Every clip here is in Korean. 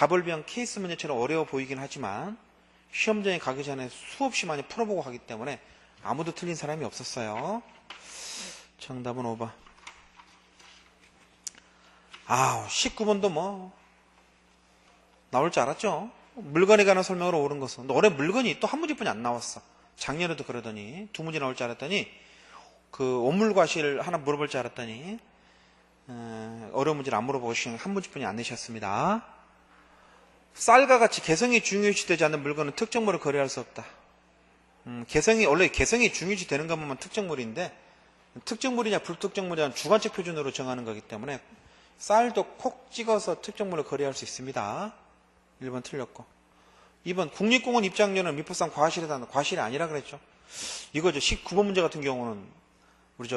답을 위한 케이스 문제처럼 어려워 보이긴 하지만 시험장에 가기 전에 수없이 많이 풀어보고 가기 때문에 아무도 틀린 사람이 없었어요. 정답은 5번. 19번도 뭐 나올 줄 알았죠. 물건에 관한 설명으로 옳은 것은. 근데 올해 물건이 또 한 문제뿐이 안 나왔어. 작년에도 그러더니 두 문제 나올 줄 알았더니 그 원물과실 하나 물어볼 줄 알았더니 어려운 문제를 안 물어보고 한 문제뿐이 안 내셨습니다. 쌀과 같이 개성이 중요시되지 않는 물건은 특정물을 거래할 수 없다. 원래 개성이 중요시 되는 것만 특정물인데 특정물이냐 불특정물이냐 주관적 표준으로 정하는 거기 때문에 쌀도 콕 찍어서 특정물을 거래할 수 있습니다. 1번 틀렸고 2번 국립공원 입장료는 미포상 과실이다. 과실이 아니라 그랬죠. 이거죠. 19번 문제 같은 경우는 우리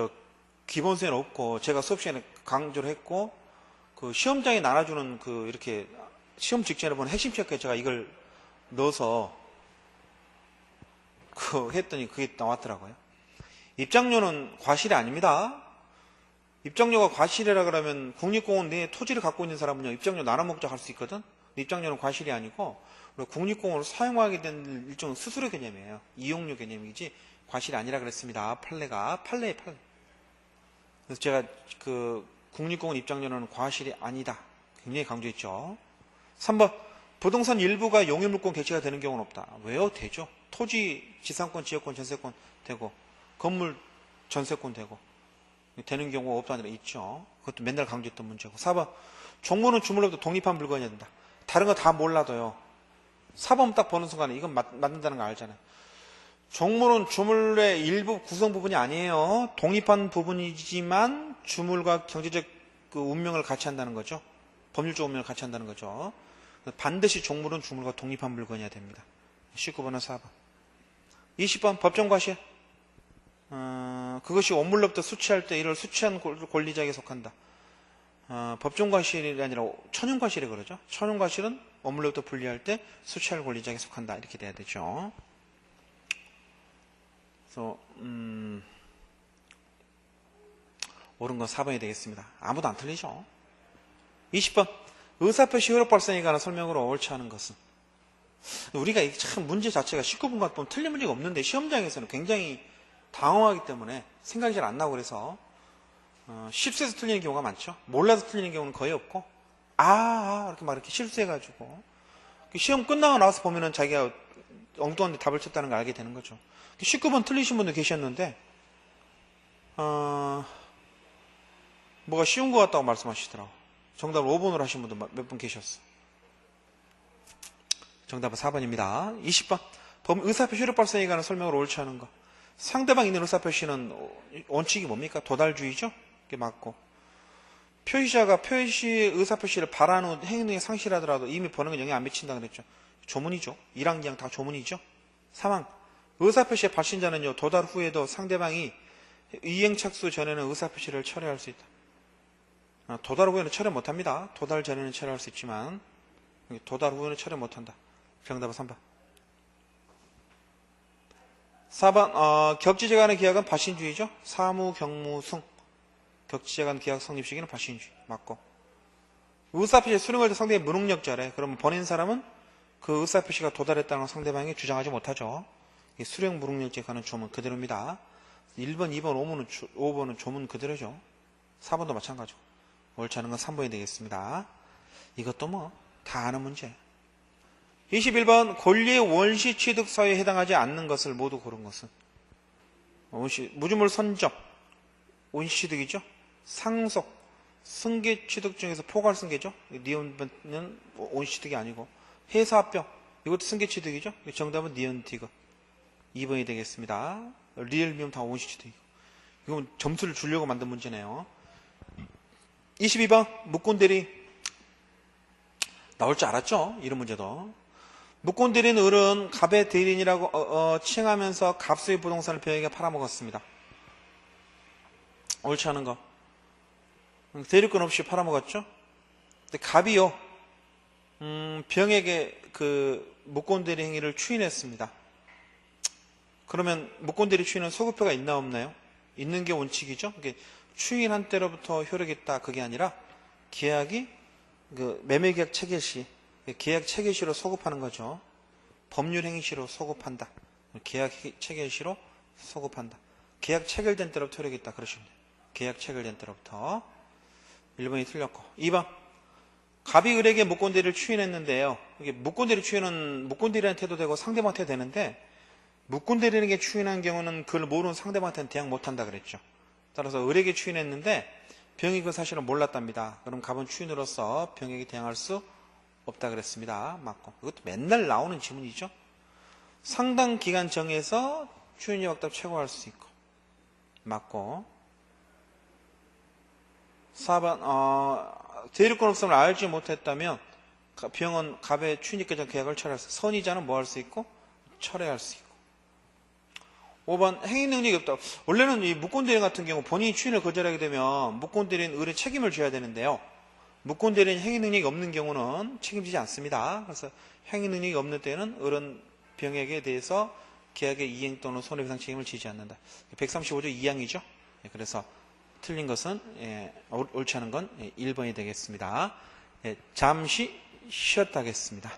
기본서에는 없고 제가 수업 시간에 강조를 했고 그 시험장에 나눠주는 그 이렇게 시험 직전에 보는 핵심 체크에 제가 이걸 넣어서 했더니 그게 나왔더라고요. 입장료는 과실이 아닙니다. 입장료가 과실이라 그러면 국립공원 내에 토지를 갖고 있는 사람은요 입장료 나눠 먹자 할 수 있거든. 입장료는 과실이 아니고 국립공원을 사용하게 된 일종의 수수료 개념이에요. 이용료 개념이지 과실이 아니라 그랬습니다. 판례에 판례. 그래서 제가 그 국립공원 입장료는 과실이 아니다 굉장히 강조했죠. 3번 부동산 일부가 용유물권 개시가 되는 경우는 없다. 왜요? 되죠. 토지, 지상권, 지역권, 전세권 되고 건물 전세권 되고 되는 경우가 없다 아니라 있죠. 그것도 맨날 강조했던 문제고. 4번 종무는 주물로부터 독립한 물건이어야 된다. 다른 거 다 몰라도요. 4번 딱 보는 순간에 이건 맞는다는 거 알잖아요. 종물은 주물의 일부 구성 부분이 아니에요. 독립한 부분이지만 주물과 경제적 그 운명을 같이 한다는 거죠. 법률적 운명을 같이 한다는 거죠. 반드시 종물은 주물과 독립한 물건이어야 됩니다. 19번은 4번. 20번 법정과실. 그것이 원물로부터 수취할 때 이를 수취한 권리자에게 속한다. 법정과실이 아니라 천연과실이 그러죠. 천연과실은 원물로부터 분리할 때 수취할 권리자에게 속한다. 이렇게 돼야 되죠. 그래서 옳은 건 4번이 되겠습니다. 아무도 안 틀리죠. 20번 의사표시 효력 발생에 관한 설명으로 옳지 않은 것은. 우리가 참 문제 자체가 19분 같 보면 틀린 문제가 없는데 시험장에서는 굉장히 당황하기 때문에 생각이 잘 안 나고 그래서 실수해서 틀리는 경우가 많죠. 몰라서 틀리는 경우는 거의 없고 이렇게 막 이렇게 실수해가지고 시험 끝나고 나와서 보면은 자기가 엉뚱한 데 답을 쳤다는 걸 알게 되는 거죠. 19번 틀리신 분도 계셨는데 뭐가 쉬운 것 같다고 말씀하시더라고. 정답을 5번으로 하신 분도 몇 분 계셨어. 정답은 4번입니다. 20번 의사표시 효력 발생에 관한 설명으로 옳지 않은 거. 상대방 있는 의사표시는 원칙이 뭡니까? 도달주의죠. 이게 맞고 표시자가 의사표시를 바라는 후 행위에 상실하더라도 이미 보는 건 영향 안 미친다 그랬죠. 조문이죠. 1학 2학 다 조문이죠. 3항 의사표시의 발신자는요 도달 후에도 상대방이 이행착수 전에는 의사표시를 철회할 수 있다. 도달 후에는 철회 못합니다. 도달 전에는 철회할 수 있지만 도달 후에는 철회 못한다. 정답은 3번. 4번 격지제 간의 계약은 발신주의죠. 사무, 경무, 승. 격지제 간 계약 성립 시기는 발신주의. 맞고. 의사표시에 수령할 때 상대방이 무능력자래. 그러면 보낸 사람은 그 의사표시가 도달했다는 걸 상대방이 주장하지 못하죠. 수령 무능력자에 관한 조문 그대로입니다. 1번, 2번, 5번은 조문 그대로죠. 4번도 마찬가지고. 옳지 않은 건 3번이 되겠습니다. 이것도 뭐 다 아는 문제. 21번 권리의 원시 취득 사유에 해당하지 않는 것을 모두 고른 것은. 무주물 선적 원시 취득이죠. 상속 승계 취득 중에서 포괄 승계죠. 니은은 원시 취득이 아니고 회사합병 이것도 승계 취득이죠. 정답은 니은 디귿 2번이 되겠습니다. 리을 미음 다 원시 취득이고. 이건 점수를 주려고 만든 문제네요. 22번 묵곤대리 나올 줄 알았죠? 이런 문제도. 묵곤대리는 을은 갑의 대리인이라고 칭하면서 갑수의 부동산을 병에게 팔아먹었습니다. 옳지 않은 거. 대리권 없이 팔아먹었죠? 근데 갑이요 병에게 그 묵곤대리 행위를 추인했습니다. 그러면 묵곤대리 추인은 소급표가 있나 없나요? 있는 게 원칙이죠. 추인한 때로부터 효력이 있다 그게 아니라 계약이 그 매매계약 체결 시 계약 체결시로 소급하는 거죠. 법률 행위시로 소급한다. 계약 체결시로 소급한다. 계약 체결된 때로부터 효력이 있다. 그러시면 돼요. 계약 체결된 때로부터. 1번이 틀렸고. 2번. 갑이 을에게 무권대리를 추인했는데요. 이게 무권대리 추인은 무권대리한테 도 되고 상대방한테 도 되는데 무권대리에게 추인한 경우는 그걸 모르는 상대방한테는 대항 못한다 그랬죠. 따라서 을에게 추인했는데 병이 그 사실을 몰랐답니다. 그럼 갑은 추인으로서 병에게 대항할 수 없다 그랬습니다. 맞고. 이것도 맨날 나오는 지문이죠. 상당 기간 정해서 추인이 확답 최고할 수 있고. 맞고. 4번 대리권 없음을 알지 못했다면 병은 갑의 추인이까지 계약을 철회할 수 있고 선의자는 뭐 할 수 있고 철회할 수 있고. 5번 행위 능력이 없다. 원래는 이 무권대리 같은 경우 본인이 추인을 거절하게 되면 무권대리는 을에 책임을 져야 되는데요. 무권대리는 행위 능력이 없는 경우는 책임지지 않습니다. 그래서 행위 능력이 없는 때는 을은 병에게 대해서 계약의 이행 또는 손해배상 책임을 지지 않는다. 135조 2항이죠. 그래서 틀린 것은 옳지 않은 건 1번이 되겠습니다. 잠시 쉬었다 하겠습니다.